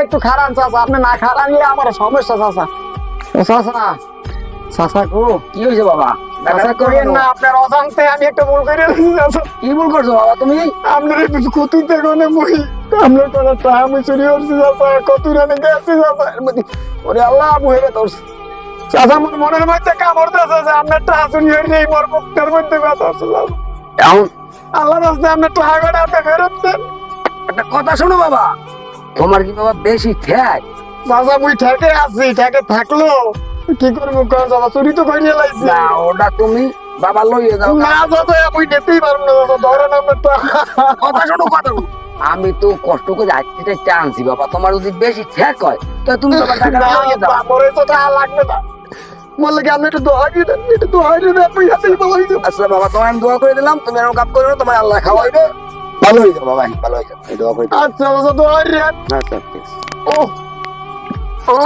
একটু খারাপ চাচা, আপনি না খারাপলে আমার সমস্যা চাচা। ও চাচা, চাচা গো, কি হয়েছে বাবা? চাচা করেন না, আপনার অজান্তে আমি একটা ভুল করে ফেলেছি চাচা। কি ভুল করছো বাবা তুমি? আপনার একটু কতুর দেখনে মুই আপনার কোনো টাকা আমি চুরি করছি চাচা, কতুর এনে গেছি চাচা। এর মধ্যে ওরে আল্লাহ মুহেরে ধরছি চাচা, আমার মনের মধ্যে কামড়তেছে যে আপনার টাকা চুরি হয়ে এই মোর বুকটার মধ্যে ব্যথা হচ্ছে চাচা। এখন আল্লাহ রাস্তে আপনার টাকা করে আপনি ফেরত দেন একটা কথা শোনো বাবা, তোমার কি বাবা বেশি ঠেক? চাচা। মুই ঠেকে আছি, ঠেকে থাকলো কি করবো কর চাচা, চুরি তো করিয়ে লাইছি। না ওটা তুমি বাবা লইয়ে যাও। না চাচা, মুই নিতেই পারবো না চাচা, ধরেন আপনার টাকা। কথা শোনো কথা শোনো। আমি তো কষ্ট করে আজকে আনছি বাবা, তোমার যদি বেশি ঠেক হয় তো তুমি বাবা টাকা লইয়ে যাও। তারপরে তো টাকা লাগবে না, বললে কি আপনি একটু দোয়া দিয়ে দেন, একটু দোয়া দিয়ে দেন, আপনি হাতেই ভালো হয়ে যাবে। আচ্ছা বাবা, তোমার আমি দোয়া করে দিলাম, তুমি এরকম কাজ করো না, তোমার আল্লাহ খাওয়াইবে, ভালো হয়ে যাও বাবা, ভালো হয়ে যাও, এই দোয়া করে দিলাম। আচ্ছা চাচা, দোয়া দিয়ে দেন। আচ্ছা ঠিক আছে। ও ও